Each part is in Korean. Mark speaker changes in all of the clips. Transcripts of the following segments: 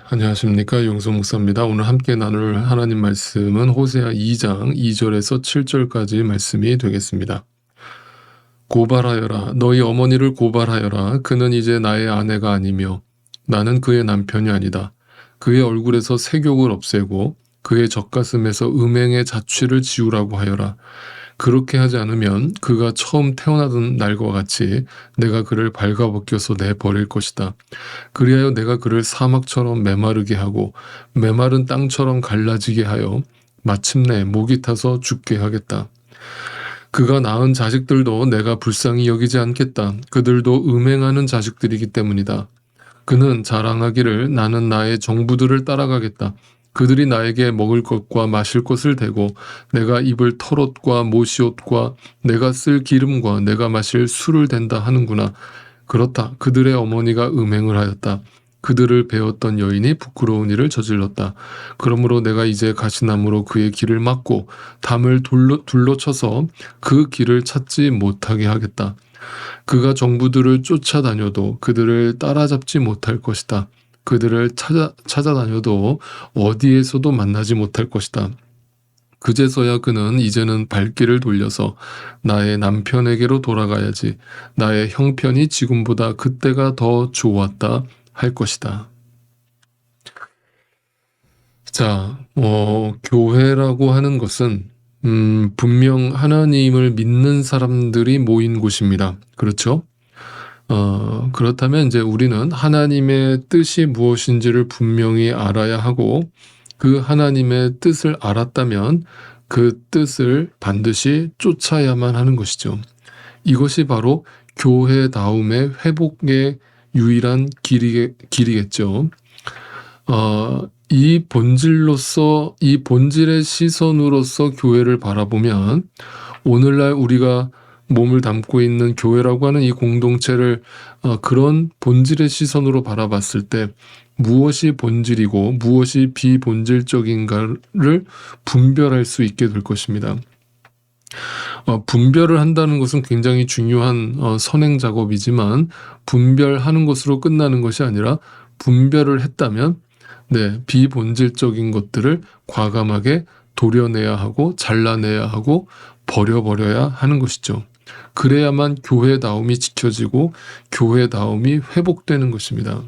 Speaker 1: 안녕하십니까. 용서 목사입니다. 오늘 함께 나눌 하나님 말씀은 호세아 2장 2절에서 7절까지 말씀이 되겠습니다. 고발하여라. 너희 어머니를 고발하여라. 그는 이제 나의 아내가 아니며 나는 그의 남편이 아니다. 그의 얼굴에서 색욕을 없애고 그의 젖가슴에서 음행의 자취를 지우라고 하여라. 그렇게 하지 않으면 그가 처음 태어나던 날과 같이 내가 그를 발가벗겨서 내버릴 것이다. 그리하여 내가 그를 사막처럼 메마르게 하고 메마른 땅처럼 갈라지게 하여 마침내 목이 타서 죽게 하겠다. 그가 낳은 자식들도 내가 불쌍히 여기지 않겠다. 그들도 음행하는 자식들이기 때문이다. 그는 자랑하기를 나는 나의 정부들을 따라가겠다. 그들이 나에게 먹을 것과 마실 것을 대고 내가 입을 털옷과 모시옷과 내가 쓸 기름과 내가 마실 술을 댄다 하는구나. 그렇다. 그들의 어머니가 음행을 하였다. 그들을 배웠던 여인이 부끄러운 일을 저질렀다. 그러므로 내가 이제 가시나무로 그의 길을 막고 담을 둘러 쳐서 그 길을 찾지 못하게 하겠다. 그가 정부들을 쫓아다녀도 그들을 따라잡지 못할 것이다. 그들을 찾아다녀도 어디에서도 만나지 못할 것이다. 그제서야 그는 이제는 발길을 돌려서 나의 남편에게로 돌아가야지. 나의 형편이 지금보다 그때가 더 좋았다 할 것이다. 자, 교회라고 하는 것은 분명 하나님을 믿는 사람들이 모인 곳입니다. 그렇죠? 그렇다면 이제 우리는 하나님의 뜻이 무엇인지를 분명히 알아야 하고 그 하나님의 뜻을 알았다면 그 뜻을 반드시 쫓아야만 하는 것이죠. 이것이 바로 교회다움의 회복의 유일한 길이겠죠. 이 본질로서, 이 본질의 시선으로서 교회를 바라보면 오늘날 우리가 몸을 담고 있는 교회라고 하는 이 공동체를 그런 본질의 시선으로 바라봤을 때 무엇이 본질이고 무엇이 비본질적인가를 분별할 수 있게 될 것입니다. 분별을 한다는 것은 굉장히 중요한 선행 작업이지만 분별하는 것으로 끝나는 것이 아니라 분별을 했다면 비본질적인 것들을 과감하게 도려내야 하고 잘라내야 하고 버려버려야 하는 것이죠. 그래야만 교회다움이 지켜지고 교회다움이 회복되는 것입니다.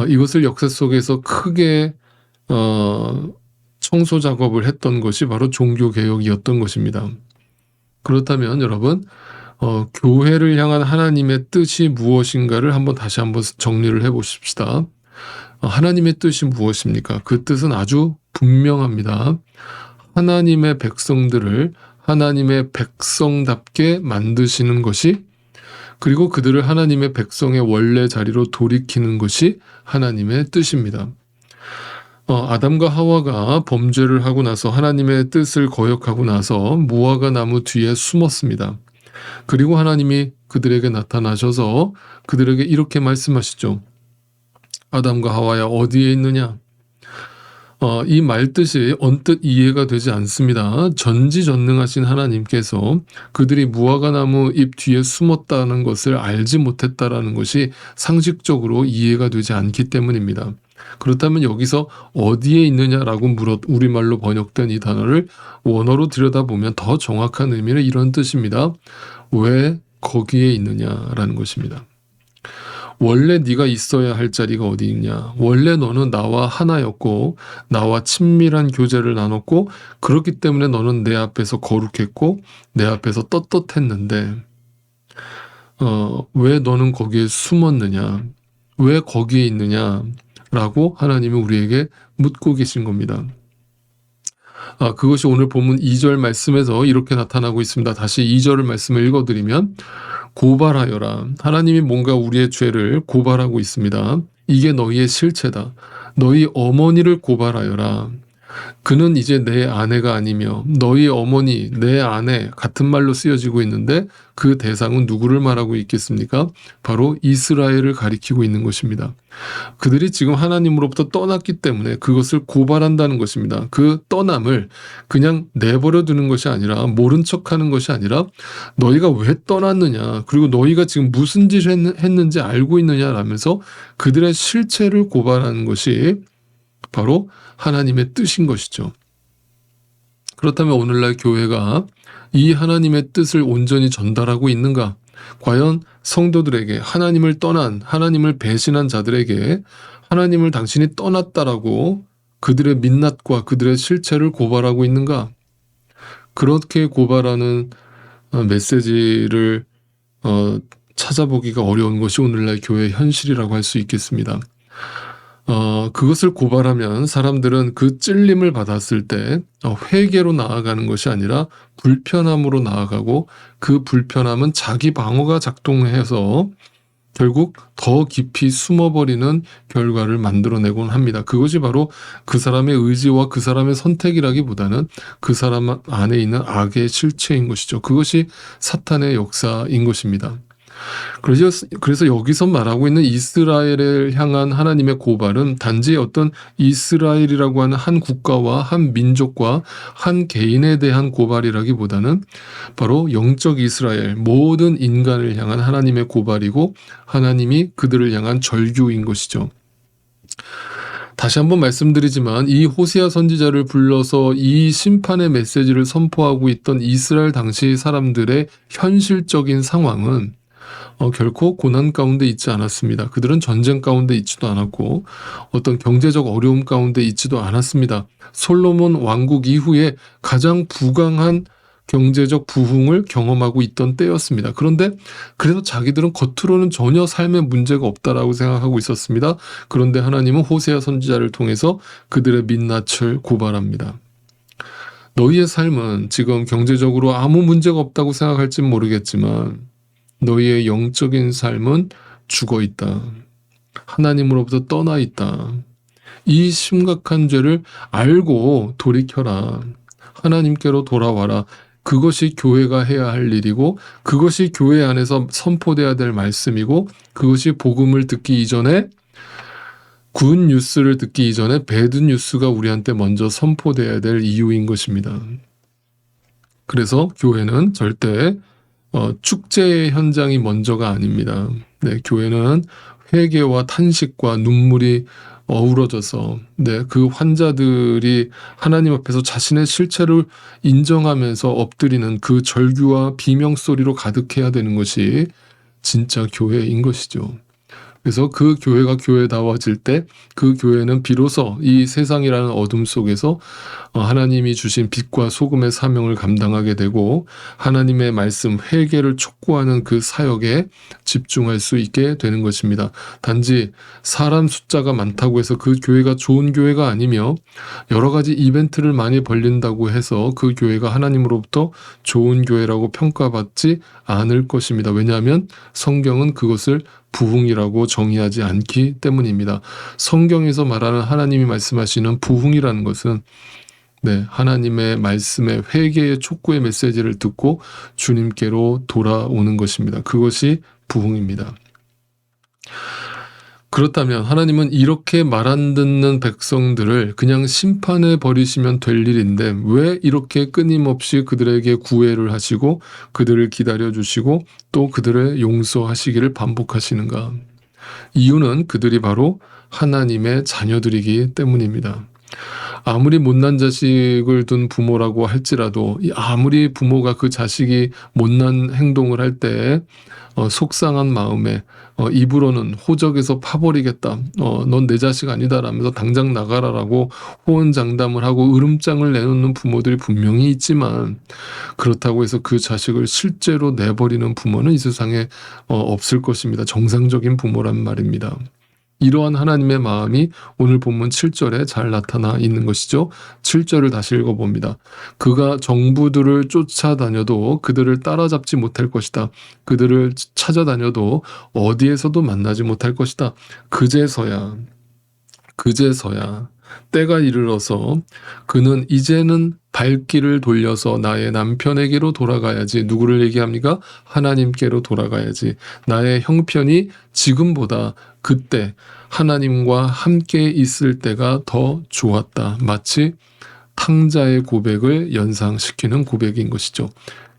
Speaker 1: 이것을 역사 속에서 크게 청소 작업을 했던 것이 바로 종교개혁이었던 것입니다. 그렇다면 여러분, 교회를 향한 하나님의 뜻이 무엇인가를 다시 한번 정리를 해보십시다. 하나님의 뜻이 무엇입니까? 그 뜻은 아주 분명합니다. 하나님의 백성들을 하나님의 백성답게 만드시는 것이, 그리고 그들을 하나님의 백성의 원래 자리로 돌이키는 것이 하나님의 뜻입니다. 아담과 하와가 범죄를 하고 나서 하나님의 뜻을 거역하고 나서 무화과 나무 뒤에 숨었습니다. 그리고 하나님이 그들에게 나타나셔서 그들에게 이렇게 말씀하시죠. 아담과 하와야 어디에 있느냐? 이 말뜻이 언뜻 이해가 되지 않습니다. 전지전능하신 하나님께서 그들이 무화과 나무 잎 뒤에 숨었다는 것을 알지 못했다라는 것이 상식적으로 이해가 되지 않기 때문입니다. 그렇다면 여기서 어디에 있느냐라고 우리말로 번역된 이 단어를 원어로 들여다보면 더 정확한 의미는 이런 뜻입니다. 왜 거기에 있느냐라는 것입니다. 원래 네가 있어야 할 자리가 어디 있냐. 원래 너는 나와 하나였고 나와 친밀한 교제를 나눴고 그렇기 때문에 너는 내 앞에서 거룩했고 내 앞에서 떳떳했는데 왜 너는 거기에 숨었느냐. 왜 거기에 있느냐 라고 하나님이 우리에게 묻고 계신 겁니다. 그것이 오늘 본문 2절 말씀에서 이렇게 나타나고 있습니다. 다시 2절 말씀을 읽어드리면 고발하여라. 하나님이 뭔가 우리의 죄를 고발하고 있습니다. 이게 너희의 실체다. 너희 어머니를 고발하여라. 그는 이제 내 아내가 아니며 너희 어머니, 내 아내 같은 말로 쓰여지고 있는데 그 대상은 누구를 말하고 있겠습니까? 바로 이스라엘을 가리키고 있는 것입니다. 그들이 지금 하나님으로부터 떠났기 때문에 그것을 고발한다는 것입니다. 그 떠남을 그냥 내버려 두는 것이 아니라, 모른 척하는 것이 아니라, 너희가 왜 떠났느냐, 그리고 너희가 지금 무슨 짓을 했는지 알고 있느냐라면서 그들의 실체를 고발하는 것이 바로 하나님의 뜻인 것이죠. 그렇다면 오늘날 교회가 이 하나님의 뜻을 온전히 전달하고 있는가? 과연 성도들에게, 하나님을 떠난, 하나님을 배신한 자들에게 하나님을 당신이 떠났다라고 그들의 민낯과 그들의 실체를 고발하고 있는가? 그렇게 고발하는 메시지를 찾아보기가 어려운 것이 오늘날 교회의 현실이라고 할 수 있겠습니다. 그것을 고발하면 사람들은 그 찔림을 받았을 때 회개로 나아가는 것이 아니라 불편함으로 나아가고, 그 불편함은 자기 방어가 작동해서 결국 더 깊이 숨어버리는 결과를 만들어내곤 합니다. 그것이 바로 그 사람의 의지와 그 사람의 선택이라기보다는 그 사람 안에 있는 악의 실체인 것이죠. 그것이 사탄의 역사인 것입니다. 그래서 여기서 말하고 있는 이스라엘을 향한 하나님의 고발은 단지 어떤 이스라엘이라고 하는 한 국가와 한 민족과 한 개인에 대한 고발이라기보다는 바로 영적 이스라엘, 모든 인간을 향한 하나님의 고발이고, 하나님이 그들을 향한 절규인 것이죠. 다시 한번 말씀드리지만 이 호세아 선지자를 불러서 이 심판의 메시지를 선포하고 있던 이스라엘 당시 사람들의 현실적인 상황은 결코 고난 가운데 있지 않았습니다. 그들은 전쟁 가운데 있지도 않았고 어떤 경제적 어려움 가운데 있지도 않았습니다. 솔로몬 왕국 이후에 가장 부강한 경제적 부흥을 경험하고 있던 때였습니다. 그런데 그래서 자기들은 겉으로는 전혀 삶에 문제가 없다라고 생각하고 있었습니다. 그런데 하나님은 호세아 선지자를 통해서 그들의 민낯을 고발합니다. 너희의 삶은 지금 경제적으로 아무 문제가 없다고 생각할진 모르겠지만 너희의 영적인 삶은 죽어 있다. 하나님으로부터 떠나 있다. 이 심각한 죄를 알고 돌이켜라. 하나님께로 돌아와라. 그것이 교회가 해야 할 일이고, 그것이 교회 안에서 선포돼야 될 말씀이고, 그것이 복음을 듣기 이전에, 굿 뉴스를 듣기 이전에 배드 뉴스가 우리한테 먼저 선포돼야 될 이유인 것입니다. 그래서 교회는 절대 축제의 현장이 먼저가 아닙니다. 네, 교회는 회개와 탄식과 눈물이 어우러져서 그 환자들이 하나님 앞에서 자신의 실체를 인정하면서 엎드리는 그 절규와 비명소리로 가득해야 되는 것이 진짜 교회인 것이죠. 그래서 그 교회가 교회다워질 때 그 교회는 비로소 이 세상이라는 어둠 속에서 하나님이 주신 빛과 소금의 사명을 감당하게 되고, 하나님의 말씀, 회개를 촉구하는 그 사역에 집중할 수 있게 되는 것입니다. 단지 사람 숫자가 많다고 해서 그 교회가 좋은 교회가 아니며, 여러 가지 이벤트를 많이 벌린다고 해서 그 교회가 하나님으로부터 좋은 교회라고 평가받지 않을 것입니다. 왜냐하면 성경은 그것을 부흥이라고 정의하지 않기 때문입니다. 성경에서 말하는 하나님이 말씀하시는 부흥이라는 것은 하나님의 말씀의 회개의 촉구의 메시지를 듣고 주님께로 돌아오는 것입니다. 그것이 부흥입니다. 그렇다면 하나님은 이렇게 말 안 듣는 백성들을 그냥 심판해 버리시면 될 일인데 왜 이렇게 끊임없이 그들에게 구애를 하시고 그들을 기다려주시고 또 그들을 용서하시기를 반복하시는가? 이유는 그들이 바로 하나님의 자녀들이기 때문입니다. 아무리 못난 자식을 둔 부모라고 할지라도, 아무리 부모가 그 자식이 못난 행동을 할 때 속상한 마음에 입으로는 호적에서 파버리겠다, 넌 내 자식 아니다 라면서 당장 나가라라고 호언장담을 하고 으름장을 내놓는 부모들이 분명히 있지만, 그렇다고 해서 그 자식을 실제로 내버리는 부모는 이 세상에 없을 것입니다. 정상적인 부모란 말입니다. 이러한 하나님의 마음이 오늘 본문 7절에 잘 나타나 있는 것이죠. 7절을 다시 읽어봅니다. 그가 정부들을 쫓아다녀도 그들을 따라잡지 못할 것이다. 그들을 찾아다녀도 어디에서도 만나지 못할 것이다. 그제서야 때가 이르러서 그는 이제는 발길을 돌려서 나의 남편에게로 돌아가야지. 누구를 얘기합니까? 하나님께로 돌아가야지. 나의 형편이 지금보다 그때 하나님과 함께 있을 때가 더 좋았다. 마치 탕자의 고백을 연상시키는 고백인 것이죠.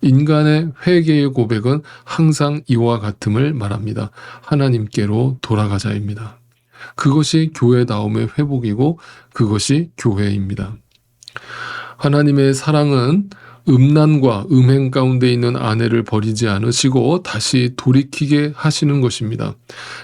Speaker 1: 인간의 회개의 고백은 항상 이와 같음을 말합니다. 하나님께로 돌아가자입니다. 그것이 교회다움의 회복이고 그것이 교회입니다. 하나님의 사랑은 음란과 음행 가운데 있는 아내를 버리지 않으시고 다시 돌이키게 하시는 것입니다.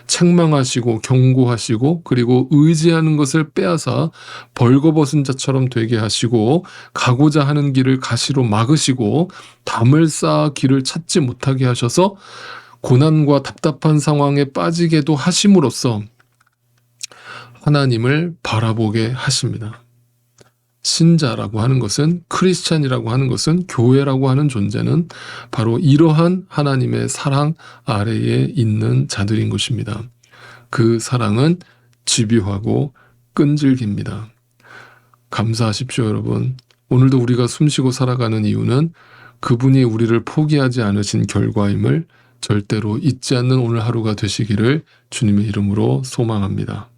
Speaker 1: 책망하시고 경고하시고 그리고 의지하는 것을 빼앗아 벌거벗은 자처럼 되게 하시고 가고자 하는 길을 가시로 막으시고 담을 쌓아 길을 찾지 못하게 하셔서 고난과 답답한 상황에 빠지게도 하심으로써 하나님을 바라보게 하십니다. 신자라고 하는 것은, 크리스찬이라고 하는 것은, 교회라고 하는 존재는 바로 이러한 하나님의 사랑 아래에 있는 자들인 것입니다. 그 사랑은 집요하고 끈질깁니다. 감사하십시오, 여러분. 오늘도 우리가 숨쉬고 살아가는 이유는 그분이 우리를 포기하지 않으신 결과임을 절대로 잊지 않는 오늘 하루가 되시기를 주님의 이름으로 소망합니다.